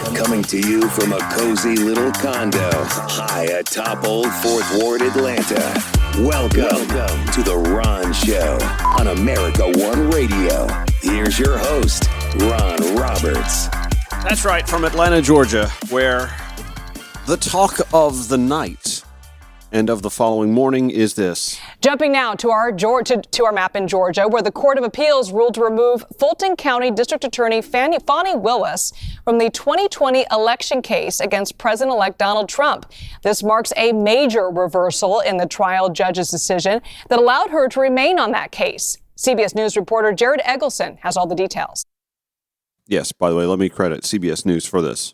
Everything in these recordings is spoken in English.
Coming to you from a cozy little condo high atop Old 4th Ward, Atlanta. Welcome to The Ron Show on America One Radio. Here's your host, Ron Roberts. That's right, from Atlanta, Georgia, where the talk of the night and of the following morning is this. Jumping now to our map in Georgia, where the Court of Appeals ruled to remove Fulton County District Attorney Fani Willis from the 2020 election case against President-elect Donald Trump. This marks a major reversal in the trial judge's decision that allowed her to remain on that case. CBS News reporter Jared Eggleston has all the details. Yes, by the way, let me credit CBS News for this.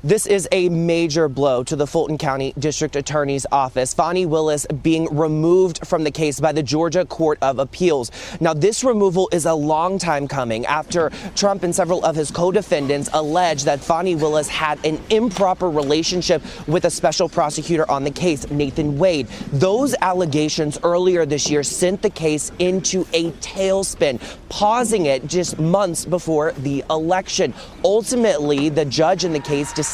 This is a major blow to the Fulton County District Attorney's Office. Fani Willis being removed from the case by the Georgia Court of Appeals. Now, this removal is a long time coming after Trump and several of his co-defendants alleged that Fani Willis had an improper relationship with a special prosecutor on the case, Nathan Wade. Those allegations earlier this year sent the case into a tailspin, pausing it just months before the election. Ultimately, the judge in the case decided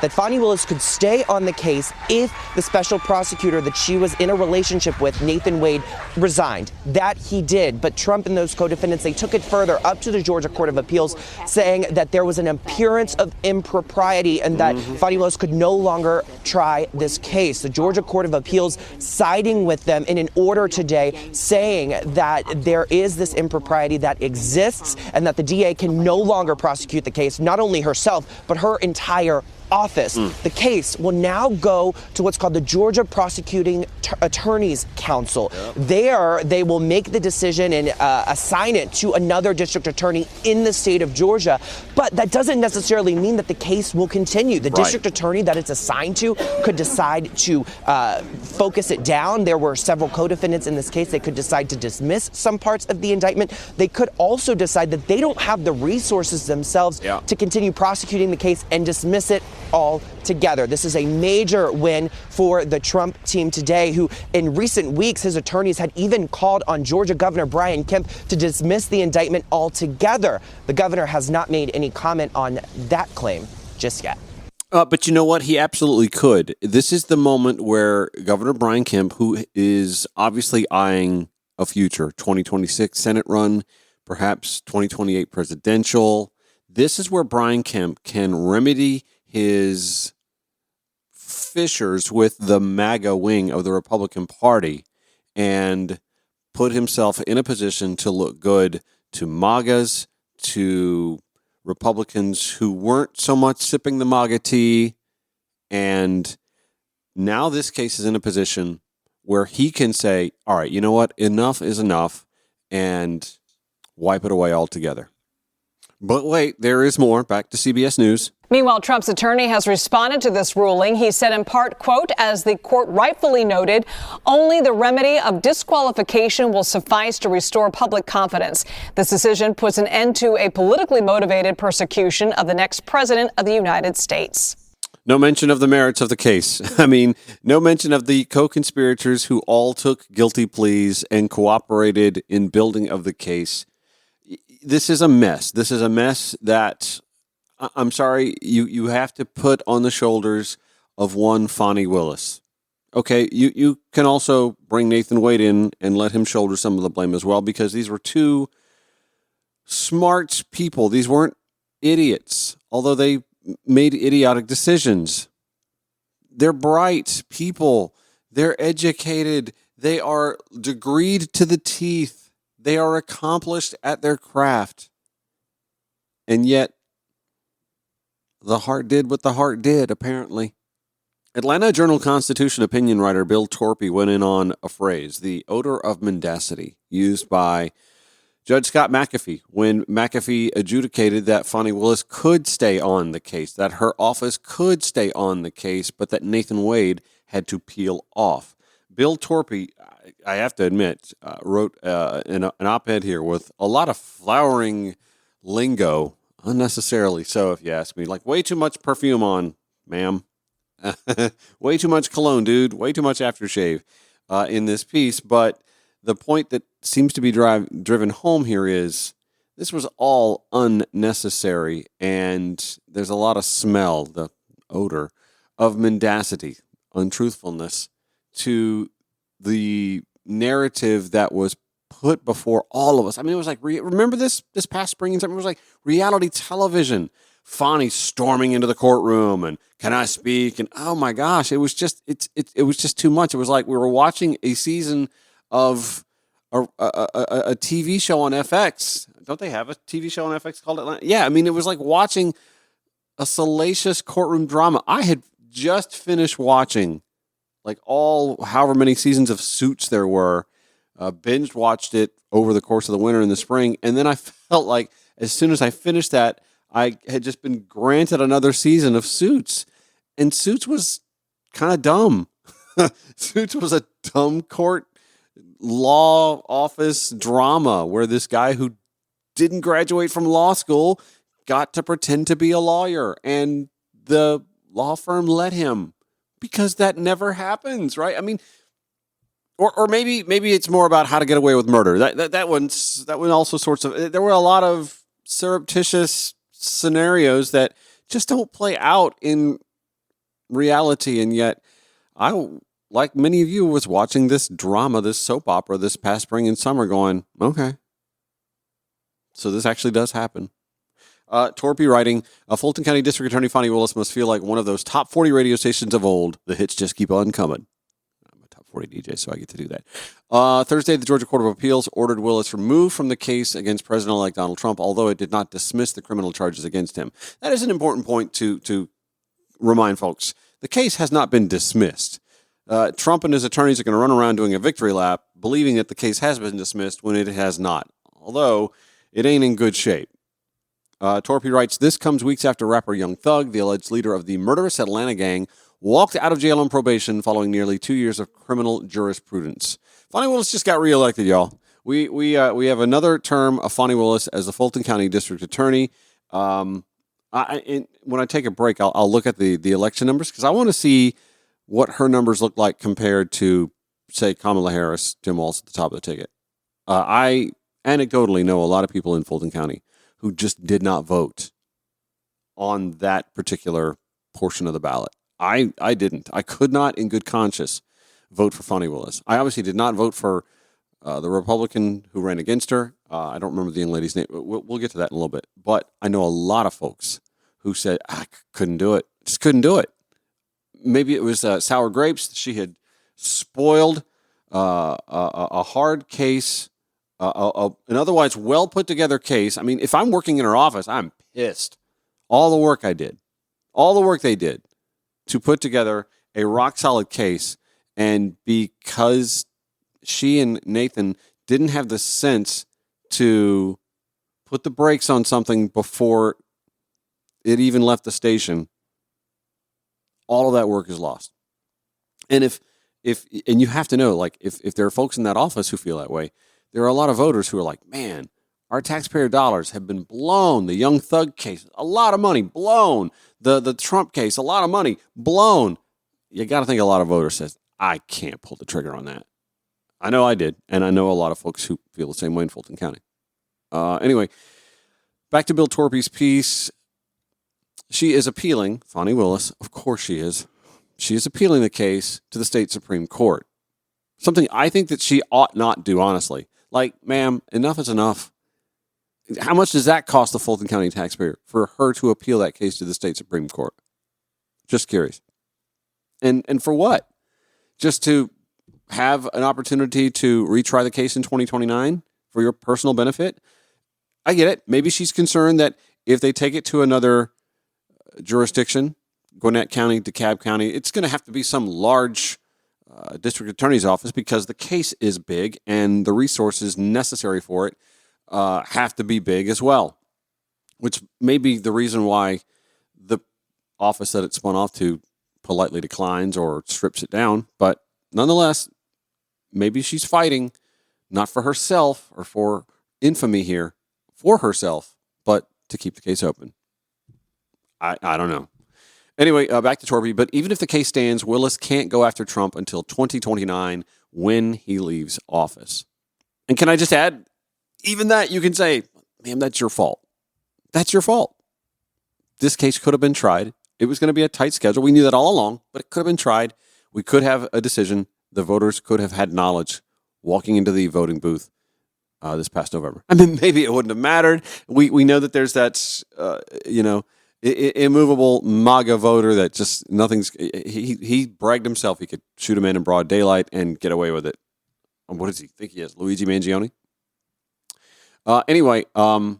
that Fani Willis could stay on the case if the special prosecutor that she was in a relationship with, Nathan Wade, resigned. That he did. But Trump and those co-defendants, they took it further up to the Georgia Court of Appeals, saying that there was an appearance of impropriety and that Fani Willis could no longer try this case. The Georgia Court of Appeals siding with them in an order today, saying that there is this impropriety that exists and that the DA can no longer prosecute the case, not only herself, but her entire office. The case will now go to what's called the Georgia Prosecuting Attorneys Council. There, they will make the decision and assign it to another district attorney in the state of Georgia. But that doesn't necessarily mean that the case will continue. The district attorney that it's assigned to could decide to focus it down. There were several co-defendants in this case. They could decide to dismiss some parts of the indictment. They could also decide that they don't have the resources themselves to continue prosecuting the case and dismiss it all together. This is a major win for the Trump team today, who in recent weeks, his attorneys had even called on Georgia Governor Brian Kemp to dismiss the indictment altogether. The governor has not made any comment on that claim just yet. But you know what? He absolutely could. This is the moment where Governor Brian Kemp, who is obviously eyeing a future 2026 Senate run, perhaps 2028 presidential, this is where Brian Kemp can remedy his fissures with the MAGA wing of the Republican Party and put himself in a position to look good to MAGAs, to Republicans who weren't so much sipping the MAGA tea. And now this case is in a position where he can say, all right, you know what? Enough is enough, and wipe it away altogether. But wait, there is more. Back to CBS News. Meanwhile, Trump's attorney has responded to this ruling. He said in part, quote, as the court rightfully noted, only the remedy of disqualification will suffice to restore public confidence. This decision puts an end to a politically motivated persecution of the next president of the United States. No mention of the merits of the case. I mean, no mention of the co-conspirators who all took guilty pleas and cooperated in building of the case. This is a mess. This is a mess that, I'm sorry, you have to put on the shoulders of one Fani Willis. Okay, you can also bring Nathan Wade in and let him shoulder some of the blame as well, because these were two smart people. These weren't idiots, although they made idiotic decisions. They're bright people. They're educated. They are degreed to the teeth. They are accomplished at their craft. And yet, the heart did what the heart did, apparently. Atlanta Journal-Constitution opinion writer Bill Torpy went in on a phrase, the odor of mendacity, used by Judge Scott McAfee when McAfee adjudicated that Fani Willis could stay on the case, that her office could stay on the case, but that Nathan Wade had to peel off. Bill Torpy, I have to admit, wrote an op-ed here with a lot of flowering lingo, unnecessarily so, if you ask me. Like, way too much perfume on, ma'am. Way too much cologne, dude. Way too much aftershave in this piece. But the point that seems to be driven home here is This was all unnecessary, and there's a lot of smell, the odor of mendacity, untruthfulness to the narrative that was put before all of us. I mean, it was like, remember this past spring and summer? It was like reality television. Fani storming into the courtroom and can I speak? And oh my gosh, it was just it was just too much. It was like we were watching a season of a TV show on FX. Don't they have a TV show on FX called Atlanta? Yeah, I mean, it was like watching a salacious courtroom drama. I had just finished watching like however many seasons of Suits there were. Binge watched it over the course of the winter and the spring, and then I felt like as soon as I finished that, I had just been granted another season of Suits, and Suits was kind of dumb. Suits was a dumb court law office drama where this guy who didn't graduate from law school got to pretend to be a lawyer, and the law firm let him because that never happens, right? I mean, or maybe it's more about how to get away with murder. That one also sorts of. There were a lot of surreptitious scenarios that just don't play out in reality, and yet I, like many of you, was watching this drama, this soap opera, this past spring and summer, going, okay, so this actually does happen. Torpy writing, Fulton County District Attorney Fani Willis must feel like one of those top 40 radio stations of old. The hits just keep on coming. 40 DJ, so I get to do that. Thursday, the Georgia Court of Appeals ordered Willis removed from the case against President-elect Donald Trump, although it did not dismiss the criminal charges against him. That is an important point to remind folks. The case has not been dismissed. Trump and his attorneys are going to run around doing a victory lap, believing that the case has been dismissed when it has not, although it ain't in good shape. Torpy writes, this comes weeks after rapper Young Thug, the alleged leader of the murderous Atlanta gang, walked out of jail on probation following nearly 2 years of criminal jurisprudence. Fani Willis just got reelected, y'all. We have another term of Fani Willis as the Fulton County District Attorney. When I take a break, I'll look at the election numbers because I want to see what her numbers look like compared to, say, Kamala Harris, Tim Walz at the top of the ticket. I anecdotally know a lot of people in Fulton County who just did not vote on that particular portion of the ballot. I didn't. I could not, in good conscience, vote for Fani Willis. I obviously did not vote for the Republican who ran against her. I don't remember the young lady's name. We'll get to that in a little bit. But I know a lot of folks who said, I couldn't do it. Just couldn't do it. Maybe it was sour grapes. She had spoiled a hard case, an otherwise well put together case. I mean, if I'm working in her office, I'm pissed. All the work I did, all the work they did to put together a rock solid case, and because she and Nathan didn't have the sense to put the brakes on something before it even left the station, all of that work is lost. And if you have to know, like, if there are folks in that office who feel that way, there are a lot of voters who are like, man, our taxpayer dollars have been blown. The Young Thug case, a lot of money blown. The Trump case, a lot of money blown. You got to think a lot of voters says, I can't pull the trigger on that. I know I did, and I know a lot of folks who feel the same way in Fulton County. Anyway, back to Bill Torpy's piece. She is appealing, Fani Willis, of course she is. She is appealing the case to the state Supreme Court. Something I think that she ought not do, honestly. Like, ma'am, enough is enough. How much does that cost the Fulton County taxpayer for her to appeal that case to the state Supreme Court? Just curious. And for what? Just to have an opportunity to retry the case in 2029 for your personal benefit? I get it. Maybe she's concerned that if they take it to another jurisdiction, Gwinnett County, DeKalb County, it's going to have to be some large district attorney's office because the case is big and the resources necessary for it have to be big as well, which may be the reason why the office that it spun off to politely declines or strips it down. But nonetheless, maybe she's fighting not for herself or for infamy here, for herself, but to keep the case open. I don't know. Anyway, back to Torpy. But even if the case stands, Willis can't go after Trump until 2029 when he leaves office. And can I just add, even that you can say, ma'am, that's your fault. That's your fault. This case could have been tried. It was going to be a tight schedule. We knew that all along, but it could have been tried. We could have a decision. The voters could have had knowledge walking into the voting booth this past November. I mean, maybe it wouldn't have mattered. We know that there's that, immovable MAGA voter that just nothing's. He bragged himself he could shoot a man in broad daylight and get away with it. What does he think he is? Luigi Mangione? Anyway, in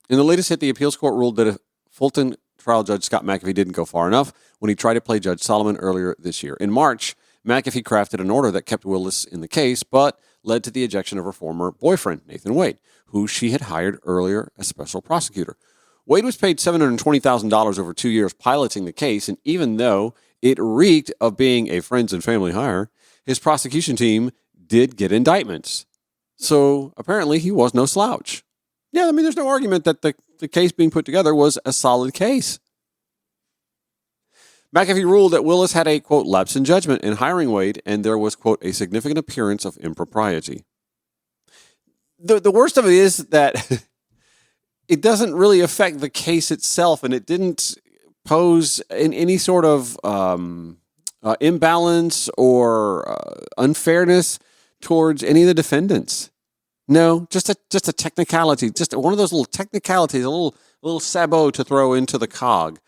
the latest hit, the appeals court ruled that Fulton trial judge Scott McAfee didn't go far enough when he tried to play Judge Solomon earlier this year. In March, McAfee crafted an order that kept Willis in the case, but led to the ejection of her former boyfriend, Nathan Wade, who she had hired earlier as special prosecutor. Wade was paid $720,000 over 2 years piloting the case, and even though it reeked of being a friends and family hire, his prosecution team did get indictments. So apparently he was no slouch. Yeah, I mean, there's no argument that the case being put together was a solid case. McAfee ruled that Willis had a, quote, lapse in judgment in hiring Wade, and there was, quote, a significant appearance of impropriety. The worst of it is that it doesn't really affect the case itself, and it didn't pose in any sort of imbalance or unfairness towards any of the defendants. No, just a technicality, just one of those little technicalities, a little sabot to throw into the cog.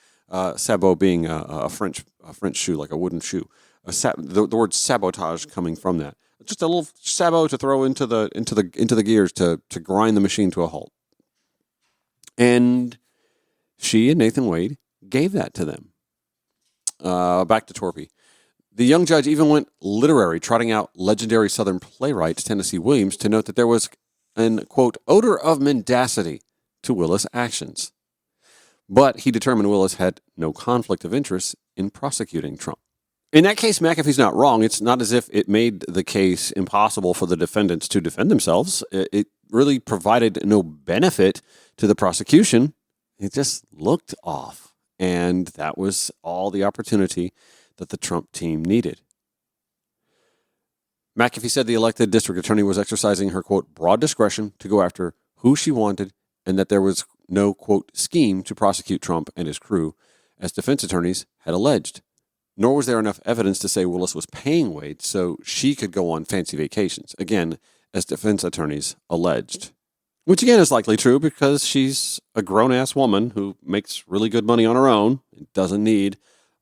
Sabot being a French shoe, like a wooden shoe. The word sabotage coming from that. Just a little sabot to throw into the gears to grind the machine to a halt. And she and Nathan Wade gave that to them. Back to Torpy. The young judge even went literary, trotting out legendary Southern playwright Tennessee Williams to note that there was an, quote, odor of mendacity to Willis' actions. But he determined Willis had no conflict of interest in prosecuting Trump. In that case, McAfee's not wrong. It's not as if it made the case impossible for the defendants to defend themselves. It really provided no benefit to the prosecution. It just looked off. And that was all the opportunity that the Trump team needed. McAfee said the elected district attorney was exercising her, quote, broad discretion to go after who she wanted and that there was no, quote, scheme to prosecute Trump and his crew, as defense attorneys had alleged. Nor was there enough evidence to say Willis was paying Wade so she could go on fancy vacations, again, as defense attorneys alleged. Which, again, is likely true because she's a grown-ass woman who makes really good money on her own and doesn't need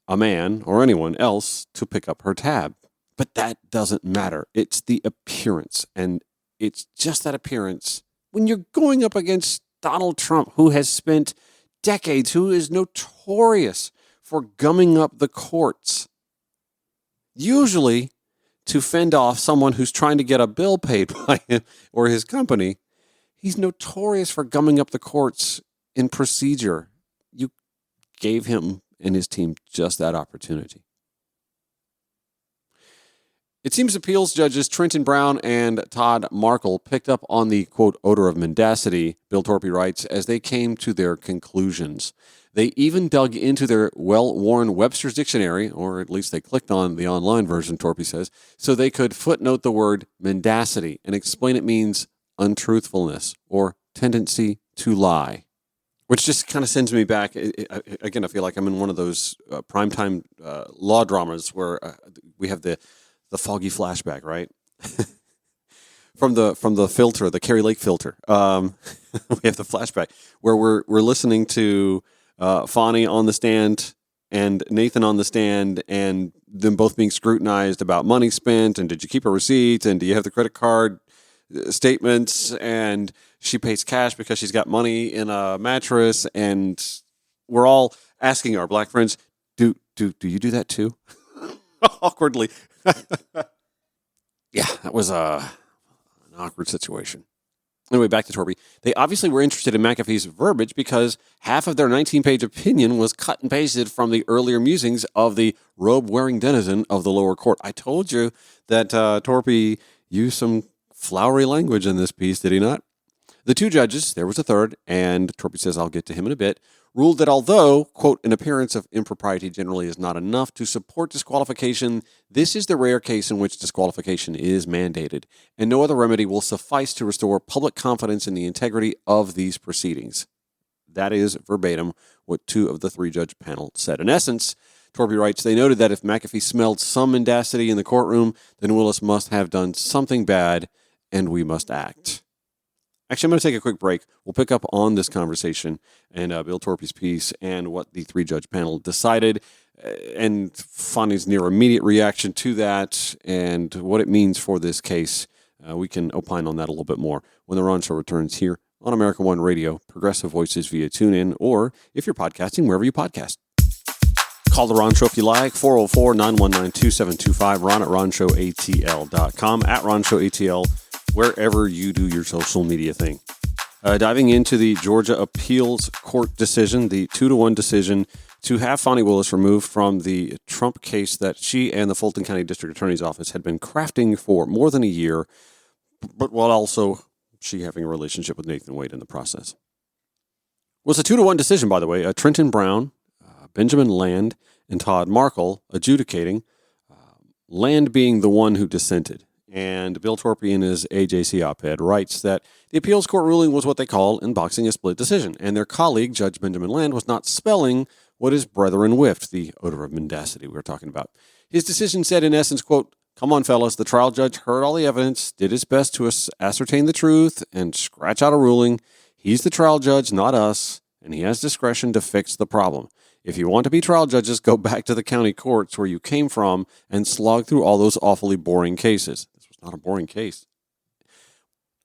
a man or anyone else to pick up her tab. But that doesn't matter. It's the appearance, and it's just that appearance. When you're going up against Donald Trump, who has spent decades, who is notorious for gumming up the courts, usually to fend off someone who's trying to get a bill paid by him or his company, he's notorious for gumming up the courts in procedure. You gave him and his team just that opportunity. It seems appeals judges Trenton Brown and Todd Markle picked up on the, quote, odor of mendacity, Bill Torpy writes, as they came to their conclusions. They even dug into their well-worn Webster's Dictionary, or at least they clicked on the online version, Torpy says, so they could footnote the word mendacity and explain it means untruthfulness or tendency to lie. Which just kind of sends me back. Again, I feel like I'm in one of those primetime law dramas where we have the foggy flashback, right? from the filter, the Kerry Lake filter. We have the flashback where we're listening to Fani on the stand and Nathan on the stand, and them both being scrutinized about money spent and did you keep a receipt and do you have the credit card statements, and she pays cash because she's got money in a mattress, and we're all asking our black friends, do you do that too? Awkwardly. Yeah, that was an awkward situation. Anyway, back to Torpy. They obviously were interested in McAfee's verbiage because half of their 19-page opinion was cut and pasted from the earlier musings of the robe-wearing denizen of the lower court. I told you that Torpy used some flowery language in this piece, did he not? The two judges, there was a third, and Torpy says I'll get to him in a bit, ruled that although, quote, an appearance of impropriety generally is not enough to support disqualification, this is the rare case in which disqualification is mandated, and no other remedy will suffice to restore public confidence in the integrity of these proceedings. That is verbatim what two of the three-judge panel said. In essence, Torpy writes, they noted that if McAfee smelled some mendacity in the courtroom, then Willis must have done something bad, and we must act. Actually, I'm going to take a quick break. We'll pick up on this conversation and Bill Torpy's piece and what the three-judge panel decided and Fani's near immediate reaction to that and what it means for this case. We can opine on that a little bit more when the Ron Show returns here on America One Radio, Progressive Voices via TuneIn, or if you're podcasting, wherever you podcast. Call the Ron Show if you like, 404-919-2725, Ron at RonShowATL.com, at RonShowATL, wherever you do your social media thing. Diving into the Georgia Appeals Court decision, the 2-1 decision to have Fani Willis removed from the Trump case that she and the Fulton County District Attorney's Office had been crafting for more than a year, but while also she having a relationship with Nathan Wade in the process. It was a 2-1 decision, by the way. Trenton Brown, Benjamin Land, and Todd Markle adjudicating, Land being the one who dissented. And Bill Torpy in his AJC op-ed writes that the appeals court ruling was what they call in boxing a split decision, and their colleague, Judge Benjamin Land, was not spelling what his brethren whiffed, the odor of mendacity we were talking about. His decision said, in essence, quote, come on, fellas, the trial judge heard all the evidence, did his best to ascertain the truth, and scratch out a ruling. He's the trial judge, not us, and he has discretion to fix the problem. If you want to be trial judges, go back to the county courts where you came from and slog through all those awfully boring cases. This was not a boring case.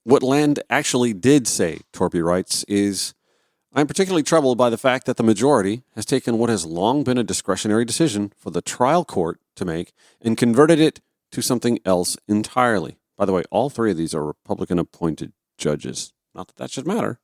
What Land actually did say, Torpy writes, is, I'm particularly troubled by the fact that the majority has taken what has long been a discretionary decision for the trial court to make and converted it to something else entirely. By the way, all three of these are Republican-appointed judges. Not that that should matter.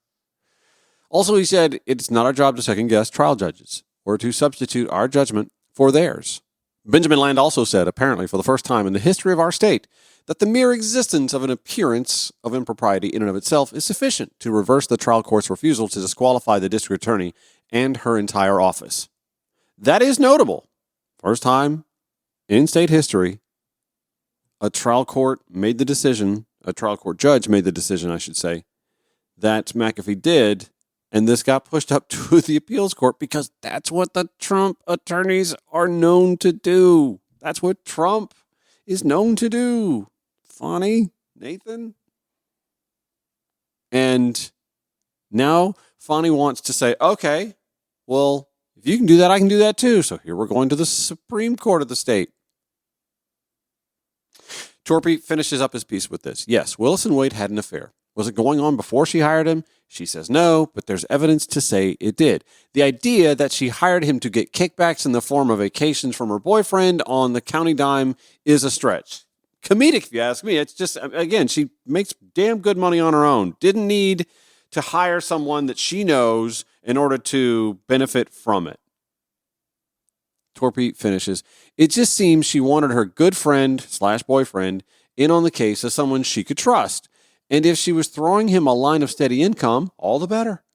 Also, he said, it's not our job to second-guess trial judges or to substitute our judgment for theirs. Benjamin Land also said, apparently for the first time in the history of our state, that the mere existence of an appearance of impropriety in and of itself is sufficient to reverse the trial court's refusal to disqualify the district attorney and her entire office. That is notable. First time in state history, a trial court judge made the decision, I should say, that McAfee did. And this got pushed up to the appeals court because that's what the Trump attorneys are known to do. That's what Trump is known to do. Fani, Nathan. And now Fani wants to say, okay, well, if you can do that, I can do that too. So here we're going to the Supreme Court of the state. Torpy finishes up his piece with this. Yes, Willis and Wade had an affair. Was it going on before she hired him? She says no, but there's evidence to say it did. The idea that she hired him to get kickbacks in the form of vacations from her boyfriend on the county dime is a stretch. Comedic, if you ask me. It's just, again, she makes damn good money on her own. Didn't need to hire someone that she knows in order to benefit from it. Torpy finishes. It just seems she wanted her good friend / boyfriend in on the case as someone she could trust. And if she was throwing him a line of steady income, all the better.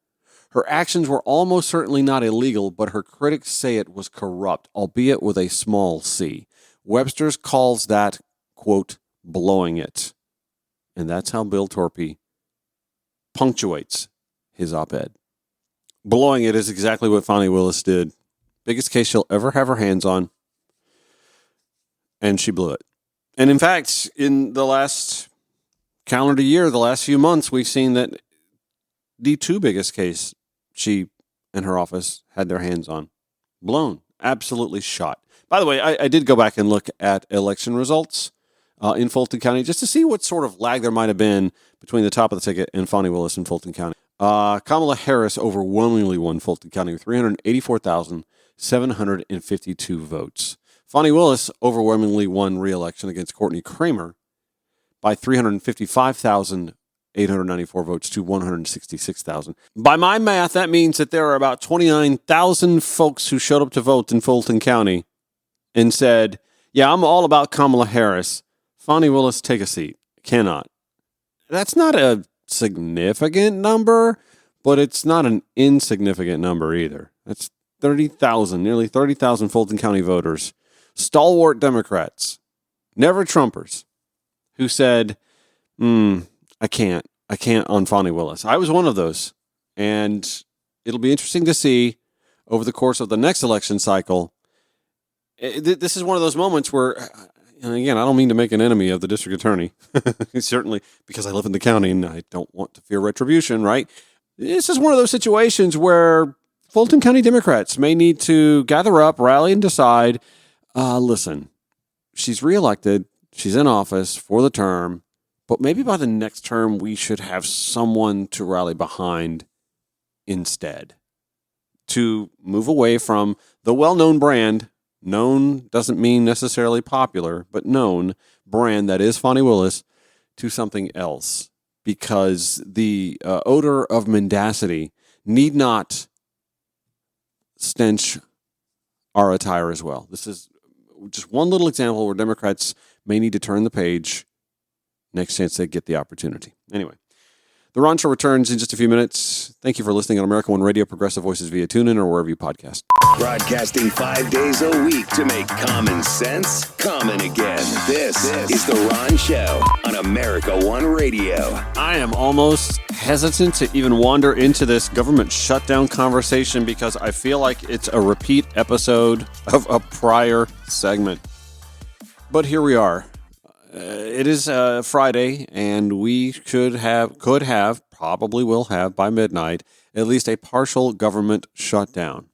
Her actions were almost certainly not illegal, but her critics say it was corrupt, albeit with a small c. Webster's calls that, quote, blowing it. And that's how Bill Torpy punctuates his op-ed. Blowing it is exactly what Fani Willis did. Biggest case she'll ever have her hands on. And she blew it. And in fact, in the last calendar year, the last few months, we've seen that the two biggest case she and her office had their hands on, blown, absolutely shot. By the way, I did go back and look at election results in Fulton County just to see what sort of lag there might have been between the top of the ticket and Fani Willis in Fulton County. Kamala Harris overwhelmingly won Fulton County with 384,752 votes. Fani Willis overwhelmingly won re-election against Courtney Kramer by 355,894 votes to 166,000. By my math, that means that there are about 29,000 folks who showed up to vote in Fulton County and said, yeah, I'm all about Kamala Harris. Fani Willis, take a seat. Cannot. That's not a significant number, but it's not an insignificant number either. That's 30,000, nearly 30,000 Fulton County voters, stalwart Democrats, never Trumpers, who said, I can't on Fani Willis. I was one of those. And it'll be interesting to see over the course of the next election cycle. This is one of those moments where, and again, I don't mean to make an enemy of the district attorney, certainly because I live in the county and I don't want to fear retribution, right? This is one of those situations where Fulton County Democrats may need to gather up, rally, and decide, listen, she's reelected, she's in office for the term, but maybe by the next term we should have someone to rally behind instead, to move away from the well-known brand. Known doesn't mean necessarily popular, but known brand that is Fani Willis, to something else, because the odor of mendacity need not stench our attire as well. This is just one little example where Democrats may need to turn the page next chance they get the opportunity. Anyway, the Ron Show returns in just a few minutes. Thank you for listening on America One Radio, Progressive Voices via TuneIn or wherever you podcast. Broadcasting 5 days a week to make common sense common again. This is The Ron Show on America One Radio. I am almost hesitant to even wander into this government shutdown conversation because I feel like it's a repeat episode of a prior segment. But here we are. It is Friday, and we probably will have by midnight, at least a partial government shutdown.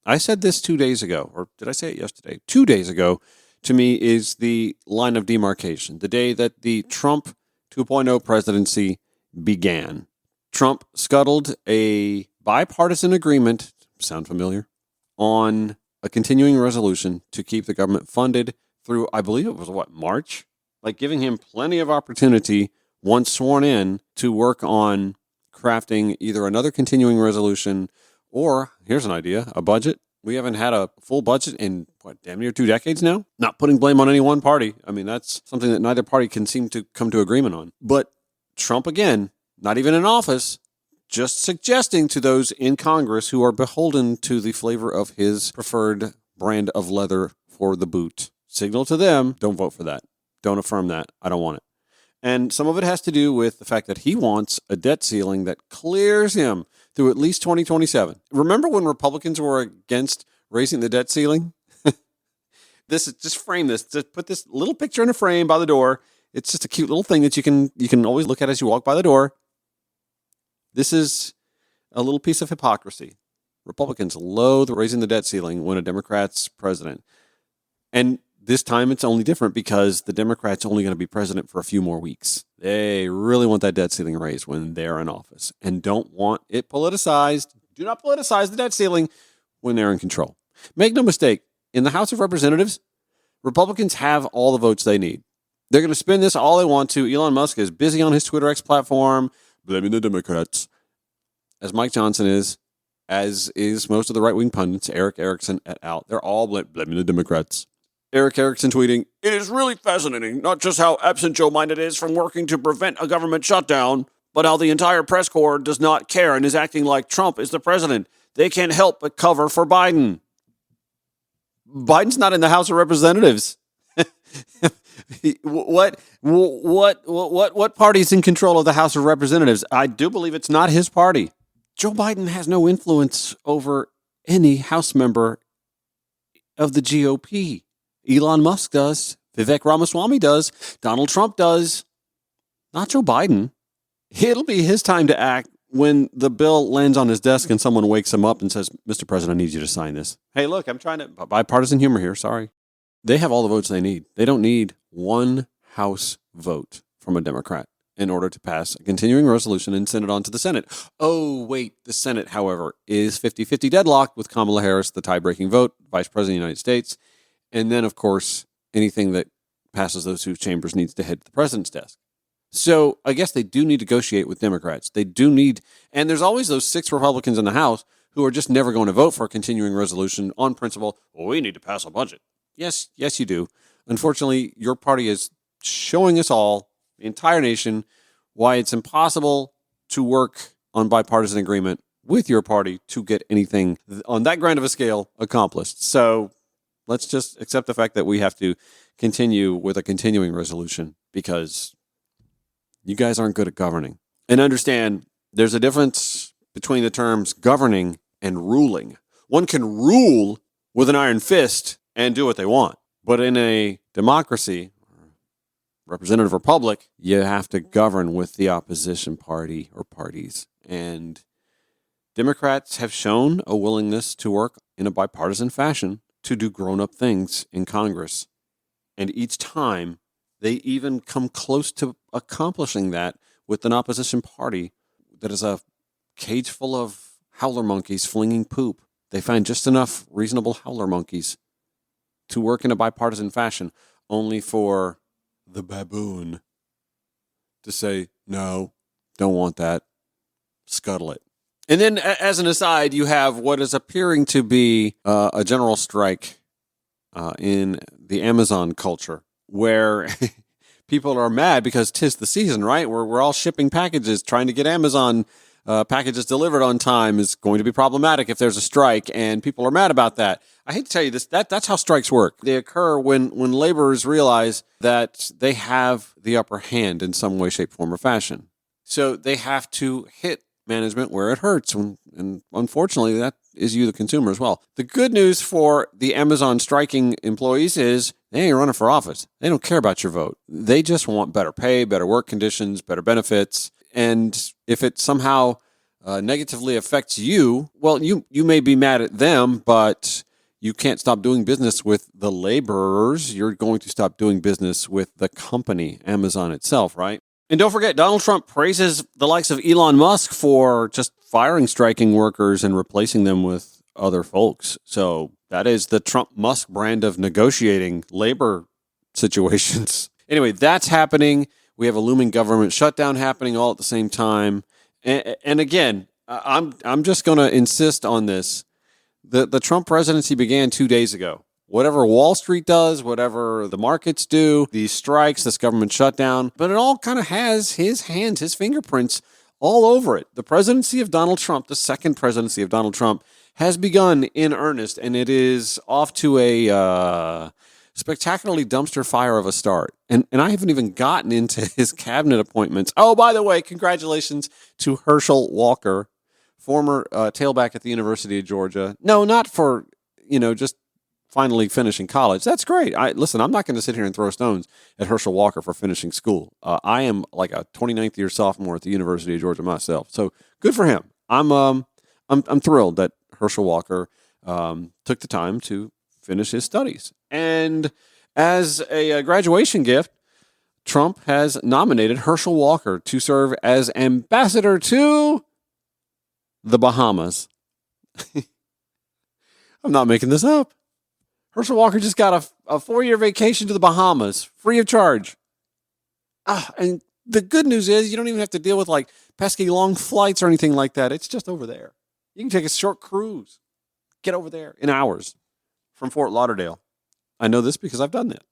I said this 2 days ago, or did I say it yesterday? 2 days ago, to me, is the line of demarcation, the day that the Trump 2.0 presidency began. Trump scuttled a bipartisan agreement, sound familiar, on a continuing resolution to keep the government funded through, I believe it was, March? Like giving him plenty of opportunity, once sworn in, to work on crafting either another continuing resolution or, here's an idea, a budget. We haven't had a full budget in, damn near 2 decades now? Not putting blame on any one party. I mean, that's something that neither party can seem to come to agreement on. But Trump, again, not even in office, just suggesting to those in Congress who are beholden to the flavor of his preferred brand of leather for the boot. Signal to them, don't vote for that. Don't affirm that. I don't want it. And some of it has to do with the fact that he wants a debt ceiling that clears him through at least 2027. Remember when Republicans were against raising the debt ceiling? Just frame this. Just put this little picture in a frame by the door. It's just a cute little thing that you can always look at as you walk by the door. This is a little piece of hypocrisy. Republicans loathe raising the debt ceiling when a Democrat's president. And this time it's only different because the Democrats are only going to be president for a few more weeks. They really want that debt ceiling raised when they're in office and don't want it politicized. Do not politicize the debt ceiling when they're in control. Make no mistake, in the House of Representatives, Republicans have all the votes they need. They're going to spin this all they want to. Elon Musk is busy on his Twitter X platform, blaming the Democrats, as Mike Johnson is, as is most of the right-wing pundits, Eric Erickson et al. They're all blaming the Democrats. Eric Erickson tweeting, "It is really fascinating, not just how absent Joe Biden is from working to prevent a government shutdown, but how the entire press corps does not care and is acting like Trump is the president. They can't help but cover for Biden." Biden's not in the House of Representatives. What party's in control of the House of Representatives? I do believe it's not his party. Joe Biden has no influence over any House member of the GOP. Elon Musk does. Vivek Ramaswamy does. Donald Trump does. Not Joe Biden. It'll be his time to act when the bill lands on his desk and someone wakes him up and says, "Mr. President, I need you to sign this." Hey, look, I'm trying to bipartisan humor here. Sorry. They have all the votes they need. They don't need one House vote from a Democrat in order to pass a continuing resolution and send it on to the Senate. Oh, wait. The Senate, however, is 50-50 deadlocked with Kamala Harris, the tie-breaking vote, Vice President of the United States. And then, of course, anything that passes those two chambers needs to head to the president's desk. So I guess they do need to negotiate with Democrats. They do need, and there's always those 6 Republicans in the House who are just never going to vote for a continuing resolution on principle. Well, we need to pass a budget. Yes, you do. Unfortunately, your party is showing us all, the entire nation, why it's impossible to work on bipartisan agreement with your party to get anything on that grand of a scale accomplished. So let's just accept the fact that we have to continue with a continuing resolution because you guys aren't good at governing. And understand there's a difference between the terms governing and ruling. One can rule with an iron fist and do what they want. But in a democracy, representative republic, you have to govern with the opposition party or parties. And Democrats have shown a willingness to work in a bipartisan fashion to do grown-up things in Congress. And each time, they even come close to accomplishing that with an opposition party that is a cage full of howler monkeys flinging poop. They find just enough reasonable howler monkeys to work in a bipartisan fashion, only for the baboon to say, no, don't want that, scuttle it. And then, as an aside, you have what is appearing to be a general strike in the Amazon culture, where people are mad because 'tis the season, right? We're all shipping packages, trying to get Amazon packages delivered on time is going to be problematic if there's a strike, and people are mad about that. I hate to tell you this, that's how strikes work. They occur when laborers realize that they have the upper hand in some way, shape, form, or fashion. So they have to hit management where it hurts, and unfortunately, that is you, the consumer, as well. The good news for the Amazon striking employees is they ain't running for office. They don't care about your vote. They just want better pay, better work conditions, better benefits. And if it somehow negatively affects you, well, you may be mad at them, but you can't stop doing business with the laborers. You're going to stop doing business with the company, Amazon itself, right? And don't forget, Donald Trump praises the likes of Elon Musk for just firing striking workers and replacing them with other folks. So that is the Trump-Musk brand of negotiating labor situations. Anyway, that's happening. We have a looming government shutdown happening all at the same time. And again, I'm just going to insist on this. The Trump presidency began 2 days ago. Whatever Wall Street does, whatever the markets do, these strikes, this government shutdown, but it all kind of has his hands, his fingerprints all over it. The presidency of Donald Trump, the second presidency of Donald Trump, has begun in earnest, and it is off to a spectacularly dumpster fire of a start. And I haven't even gotten into his cabinet appointments. Oh, by the way, congratulations to Herschel Walker, former tailback at the University of Georgia. No, not for, just finally finishing college. That's great. Listen, I'm not going to sit here and throw stones at Herschel Walker for finishing school. I am like a 29th year sophomore at the University of Georgia myself. So good for him. I'm thrilled that Herschel Walker took the time to finish his studies. And as a graduation gift, Trump has nominated Herschel Walker to serve as ambassador to the Bahamas. I'm not making this up. Herschel Walker just got a 4-year vacation to the Bahamas, free of charge. And the good news is you don't even have to deal with like pesky long flights or anything like that. It's just over there. You can take a short cruise, get over there in hours from Fort Lauderdale. I know this because I've done that.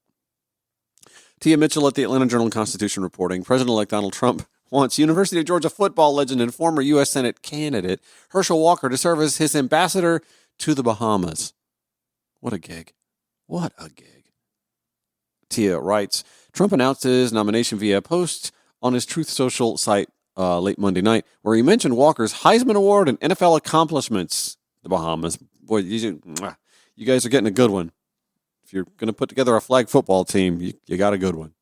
Tia Mitchell at the Atlanta Journal-Constitution reporting, President-elect Donald Trump wants University of Georgia football legend and former U.S. Senate candidate Herschel Walker to serve as his ambassador to the Bahamas. What a gig. What a gig. Tia writes, Trump announced his nomination via a post on his Truth Social site late Monday night, where he mentioned Walker's Heisman Award and NFL accomplishments. The Bahamas. Boy, you guys are getting a good one. If you're going to put together a flag football team, you got a good one.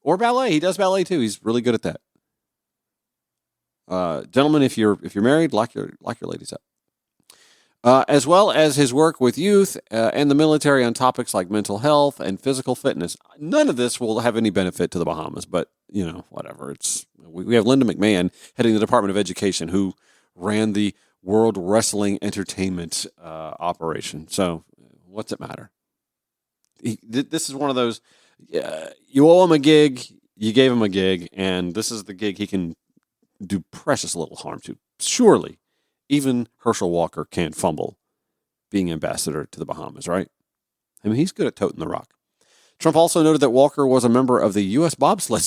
Or ballet. He does ballet too. He's really good at that. Gentlemen, if you're married, lock your ladies up. As well as his work with youth and the military on topics like mental health and physical fitness. None of this will have any benefit to the Bahamas, but, whatever. We have Linda McMahon heading the Department of Education, who ran the World Wrestling Entertainment operation. So what's it matter? This is one of those, you owe him a gig, you gave him a gig, and this is the gig he can do precious little harm to. Surely, even Herschel Walker can't fumble being ambassador to the Bahamas, right? I mean, he's good at toting the rock. Trump also noted that Walker was a member of the U.S. bobsled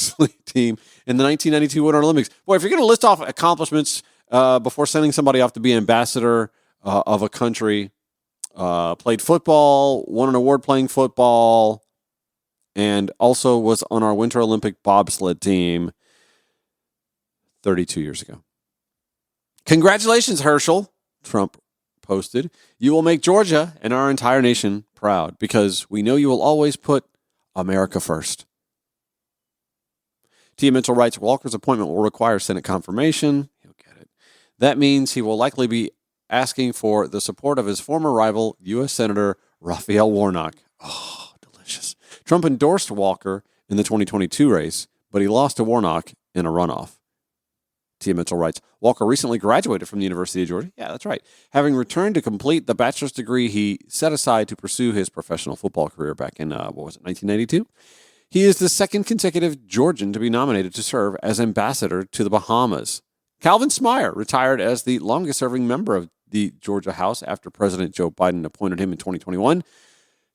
team in the 1992 Winter Olympics. Boy, if you're going to list off accomplishments before sending somebody off to be ambassador of a country, played football, won an award playing football, and also was on our Winter Olympic bobsled team 32 years ago. Congratulations, Herschel, Trump posted. You will make Georgia and our entire nation proud because we know you will always put America first. Tia Mitchell writes, Walker's appointment will require Senate confirmation. He'll get it. That means he will likely be asking for the support of his former rival, U.S. Senator Raphael Warnock. Oh, delicious. Trump endorsed Walker in the 2022 race, but he lost to Warnock in a runoff. Tia Mitchell writes, Walker recently graduated from the University of Georgia. Yeah, that's right. Having returned to complete the bachelor's degree he set aside to pursue his professional football career back in, 1992? He is the second consecutive Georgian to be nominated to serve as ambassador to the Bahamas. Calvin Smyer retired as the longest-serving member of the Georgia House after President Joe Biden appointed him in 2021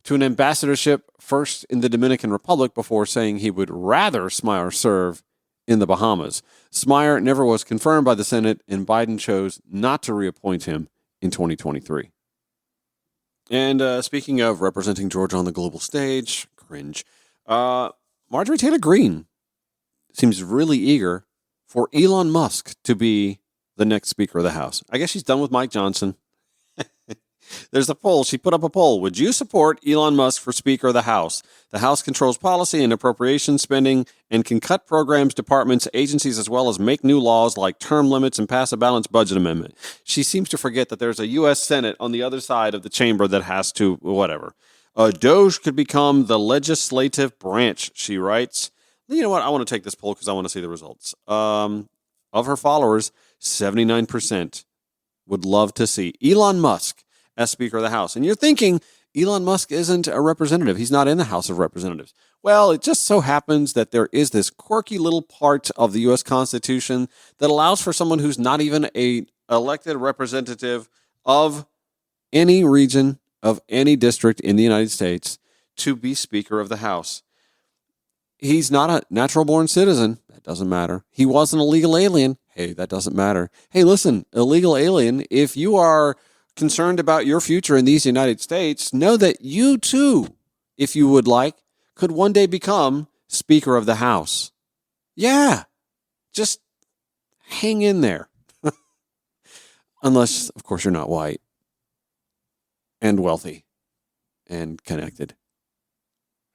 to an ambassadorship first in the Dominican Republic before saying he would rather Smyer serve in the Bahamas. Smyer never was confirmed by the Senate, and Biden chose not to reappoint him in 2023. And speaking of representing Georgia on the global stage, cringe, Marjorie Taylor Greene seems really eager for Elon Musk to be the next Speaker of the House. I guess she's done with Mike Johnson. There's a poll. She put up a poll. Would you support Elon Musk for Speaker of the House? The House controls policy and appropriation spending and can cut programs, departments, agencies, as well as make new laws like term limits and pass a balanced budget amendment. She seems to forget that there's a U.S. Senate on the other side of the chamber that has to, whatever. DOJ could become the legislative branch, she writes. You know what? I want to take this poll because I want to see the results. Of her followers, 79% would love to see Elon Musk as Speaker of the House. And you're thinking, Elon Musk isn't a representative. He's not in the House of Representatives. Well, it just so happens that there is this quirky little part of the U.S. Constitution that allows for someone who's not even an elected representative of any region, of any district in the United States, to be Speaker of the House. He's not a natural-born citizen. That doesn't matter. He was an illegal alien. Hey, that doesn't matter. Hey, listen, illegal alien, if you are concerned about your future in these United States, know that you too, if you would like, could one day become Speaker of the House. Yeah, just hang in there. Unless, of course, you're not white and wealthy and connected.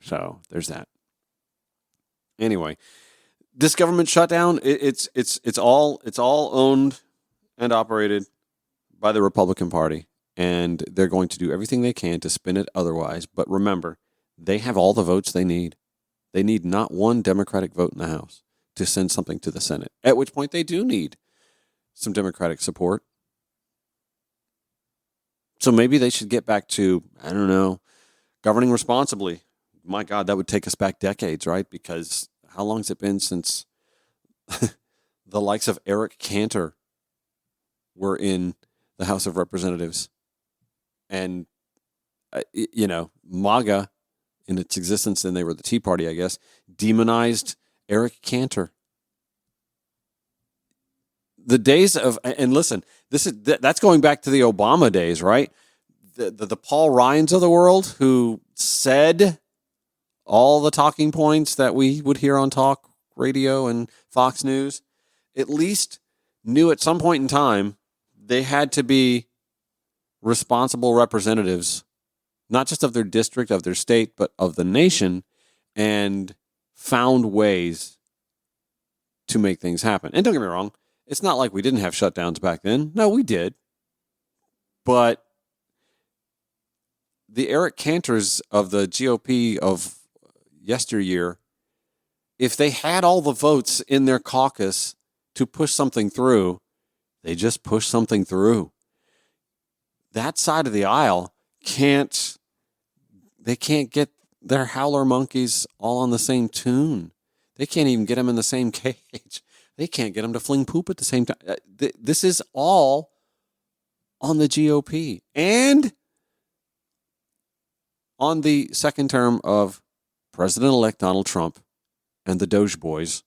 So there's that. Anyway, this government shutdown, it's all owned and operated by the Republican Party, and they're going to do everything they can to spin it otherwise. But remember, they have all the votes they need. They need not one Democratic vote in the House to send something to the Senate, at which point they do need some Democratic support. So maybe they should get back to, I don't know, governing responsibly. My God, that would take us back decades, right? Because how long has it been since the likes of Eric Cantor were in the House of Representatives? And, MAGA, in its existence, and they were the Tea Party, I guess, demonized Eric Cantor. The days of, and listen, that's going back to the Obama days, right? The Paul Ryans of the world who said all the talking points that we would hear on talk radio and Fox News, at least knew at some point in time they had to be responsible representatives, not just of their district, of their state, but of the nation, and found ways to make things happen. And don't get me wrong, it's not like we didn't have shutdowns back then. No, we did. But the Eric Cantors of the GOP of yesteryear, if they had all the votes in their caucus to push something through, they just push something through. That side of the aisle can't get their howler monkeys all on the same tune. They can't even get them in the same cage. They can't get them to fling poop at the same time. This is all on the GOP and on the second term of President-elect Donald Trump and the Doge boys,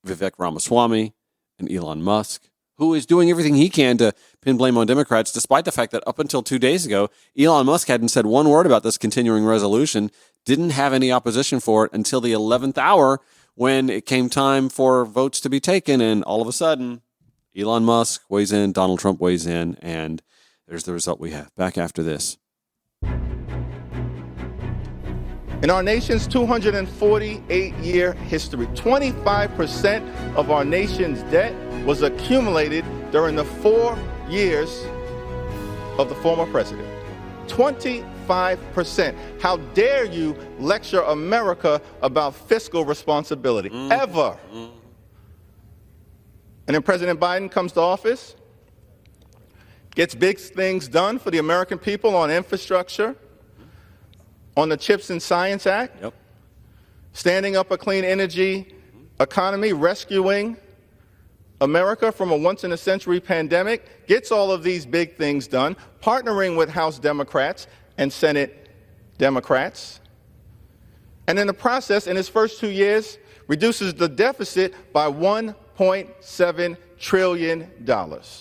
Vivek Ramaswamy and Elon Musk, who is doing everything he can to pin blame on Democrats, despite the fact that up until 2 days ago, Elon Musk hadn't said one word about this continuing resolution, didn't have any opposition for it until the 11th hour when it came time for votes to be taken. And all of a sudden, Elon Musk weighs in, Donald Trump weighs in, and there's the result we have. Back after this. In our nation's 248-year history, 25% of our nation's debt was accumulated during the 4 years of the former president. 25%. How dare you lecture America about fiscal responsibility, ever? And then President Biden comes to office, gets big things done for the American people on infrastructure, on the CHIPS and Science Act, standing up a clean energy economy, rescuing America from a once-in-a-century pandemic, gets all of these big things done, partnering with House Democrats and Senate Democrats. And in the process, in his first 2 years, reduces the deficit by $1.7 trillion.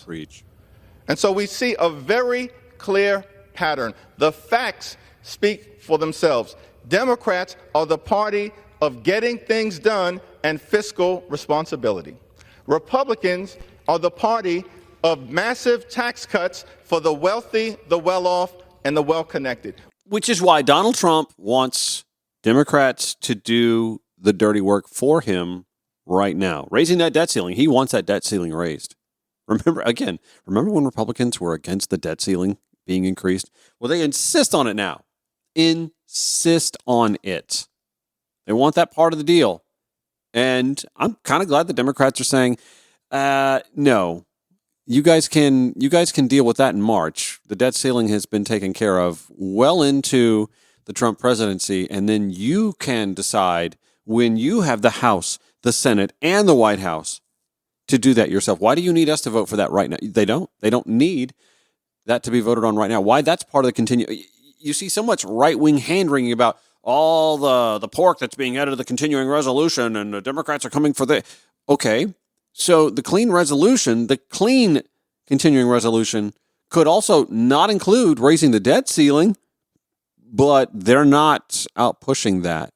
Preach. And so we see a very clear pattern. The facts speak for themselves. Democrats are the party of getting things done and fiscal responsibility. Republicans are the party of massive tax cuts for the wealthy, the well-off, and the well-connected. Which is why Donald Trump wants Democrats to do the dirty work for him right now. Raising that debt ceiling. He wants that debt ceiling raised. Remember when Republicans were against the debt ceiling being increased? Well, they insist on it now. Insist on it. They want that part of the deal. And I'm kind of glad the Democrats are saying, no, you guys can deal with that in March. The debt ceiling has been taken care of well into the Trump presidency, and then you can decide when you have the House, the Senate, and the White House to do that yourself. Why do you need us to vote for that right now? They don't. They don't need that to be voted on right now. Why? That's part of the continue. You see so much right-wing hand-wringing about all the pork that's being added to the continuing resolution, and the Democrats are coming for the... Okay, so the clean continuing resolution could also not include raising the debt ceiling, but they're not out pushing that.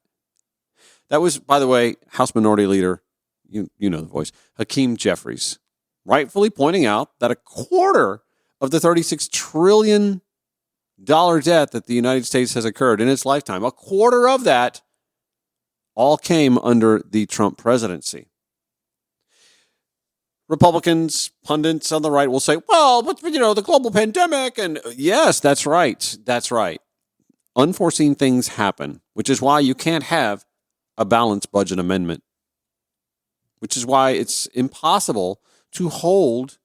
That was, by the way, House Minority Leader, you know the voice, Hakeem Jeffries, rightfully pointing out that a quarter of the $36 trillion debt that the United States has incurred in its lifetime, a quarter of that all came under the Trump presidency. Republicans, pundits on the right will say, well, but the global pandemic, and yes, that's right. That's right. Unforeseen things happen, which is why you can't have a balanced budget amendment, which is why it's impossible to hold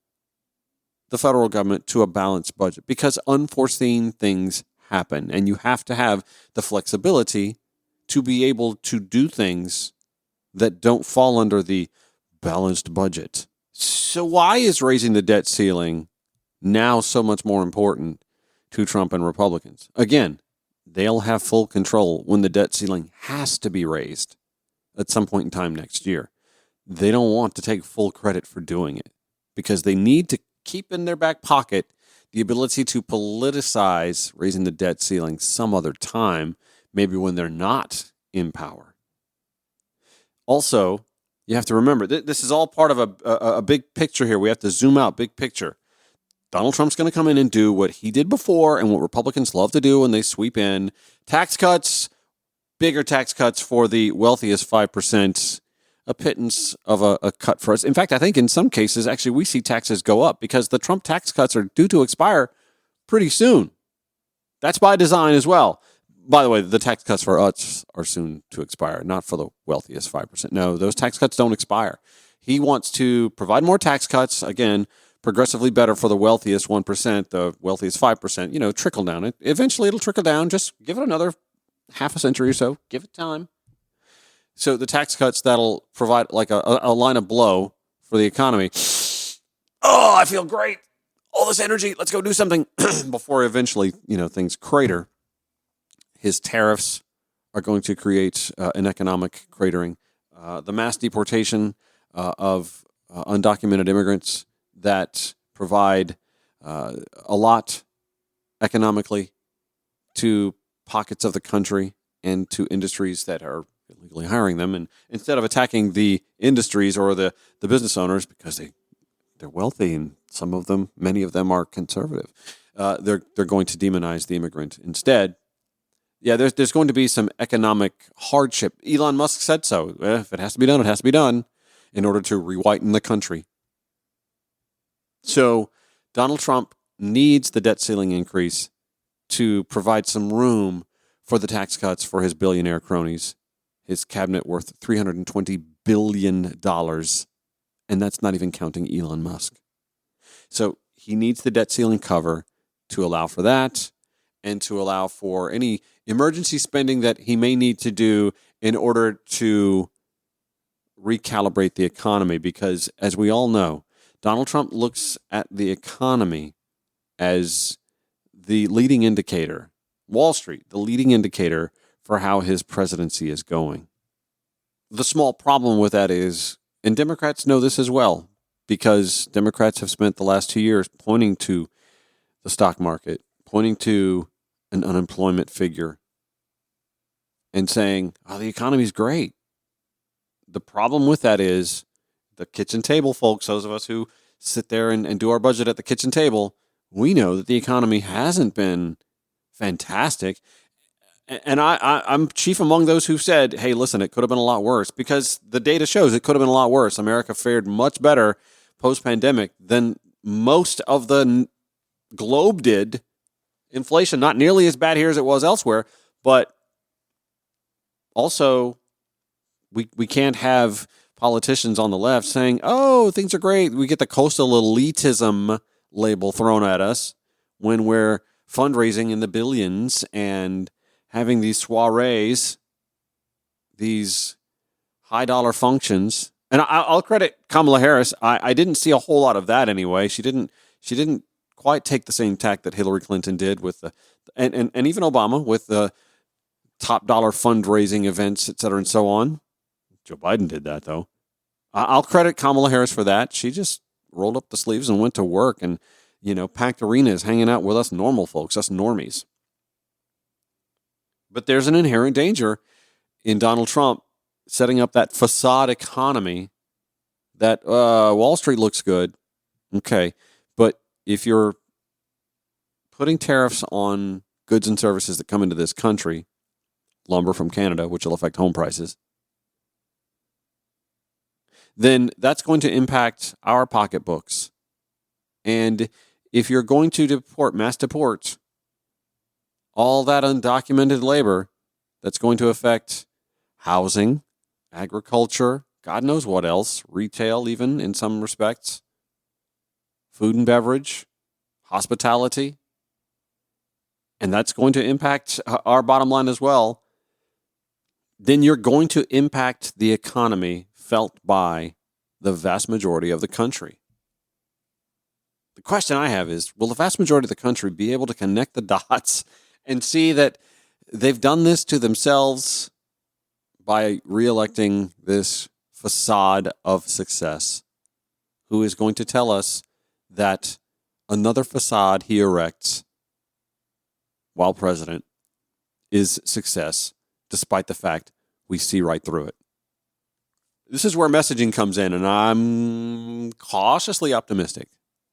the federal government to a balanced budget, because unforeseen things happen, and you have to have the flexibility to be able to do things that don't fall under the balanced budget. So why is raising the debt ceiling now so much more important to Trump and Republicans? Again, they'll have full control when the debt ceiling has to be raised at some point in time next year. They don't want to take full credit for doing it because they need to keep in their back pocket the ability to politicize raising the debt ceiling some other time, maybe when they're not in power. Also, you have to remember, this is all part of a big picture here. We have to zoom out, big picture. Donald Trump's going to come in and do what he did before and what Republicans love to do when they sweep in tax cuts, bigger tax cuts for the wealthiest 5%, a pittance of a cut for us. In fact, I think in some cases, actually, we see taxes go up because the Trump tax cuts are due to expire pretty soon. That's by design as well. By the way, the tax cuts for us are soon to expire, not for the wealthiest 5%. No, those tax cuts don't expire. He wants to provide more tax cuts, again, progressively better for the wealthiest 1%, the wealthiest 5%, trickle down. Eventually it'll trickle down. Just give it another half a century or so. Give it time. So the tax cuts, that'll provide like a line of blow for the economy. Oh, I feel great. All this energy. Let's go do something before eventually, things crater. His tariffs are going to create an economic cratering. The mass deportation of undocumented immigrants that provide a lot economically to pockets of the country and to industries that are illegally hiring them. And instead of attacking the industries or the business owners, because they're wealthy and some of them, many of them are conservative, they're going to demonize the immigrant instead. Yeah, there's going to be some economic hardship. Elon Musk said so. If it has to be done, it has to be done in order to re-whiten the country. So Donald Trump needs the debt ceiling increase to provide some room for the tax cuts for his billionaire cronies, his cabinet worth $320 billion, and that's not even counting Elon Musk. So he needs the debt ceiling cover to allow for that and to allow for any emergency spending that he may need to do in order to recalibrate the economy. Because, as we all know, Donald Trump looks at the economy as the leading indicator, Wall Street, the leading indicator for how his presidency is going. The small problem with that is, and Democrats know this as well, because Democrats have spent the last 2 years pointing to the stock market, pointing to an unemployment figure, and saying, oh, the economy's great. The problem with that is the kitchen table folks, those of us who sit there and do our budget at the kitchen table, we know that the economy hasn't been fantastic. And I'm chief among those who've said, hey, listen, it could have been a lot worse, because the data shows it could have been a lot worse. America fared much better post-pandemic than most of the globe did. Inflation, not nearly as bad here as it was elsewhere, but also we can't have politicians on the left saying, oh, things are great. We get the coastal elitism label thrown at us when we're fundraising in the billions and having these soirees, these high-dollar functions. And I'll credit Kamala Harris. I didn't see a whole lot of that anyway. She didn't quite take the same tack that Hillary Clinton did with and even Obama with the top dollar fundraising events, et cetera, and so on. Joe Biden did that, though. I'll credit Kamala Harris for that. She just rolled up the sleeves and went to work and, packed arenas, hanging out with us normal folks, us normies. But there's an inherent danger in Donald Trump setting up that facade economy that Wall Street looks good. Okay. But if you're putting tariffs on goods and services that come into this country, lumber from Canada, which will affect home prices, then that's going to impact our pocketbooks. And if you're going to mass deport all that undocumented labor, that's going to affect housing, agriculture, God knows what else, retail even in some respects, food and beverage, hospitality, and that's going to impact our bottom line as well, then you're going to impact the economy felt by the vast majority of the country. The question I have is, will the vast majority of the country be able to connect the dots and see that they've done this to themselves by reelecting this facade of success, who is going to tell us that another facade he erects while president is success, despite the fact we see right through it? This is where messaging comes in, and I'm cautiously optimistic.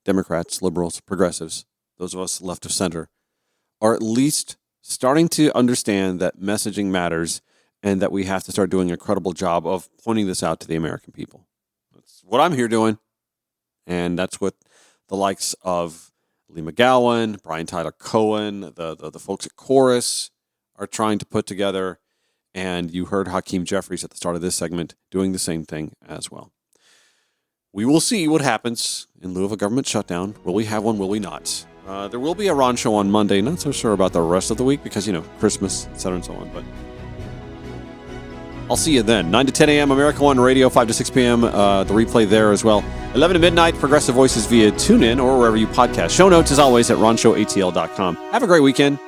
Democrats, liberals, progressives, those of us left of center, are at least starting to understand that messaging matters and that we have to start doing a credible job of pointing this out to the American people. That's what I'm here doing, and that's what the likes of Lee McGowan, Brian Tyler Cohen, the folks at Chorus are trying to put together. And you heard Hakeem Jeffries at the start of this segment doing the same thing as well. We will see what happens in lieu of a government shutdown. Will we have one? Will we not? There will be a Ron show on Monday. Not so sure about the rest of the week because, Christmas, et cetera, and so on. But I'll see you then. 9 to 10 a.m. America One Radio, 5 to 6 p.m. The replay there as well. 11 to midnight, Progressive Voices via TuneIn or wherever you podcast. Show notes, as always, at ronshowatl.com. Have a great weekend.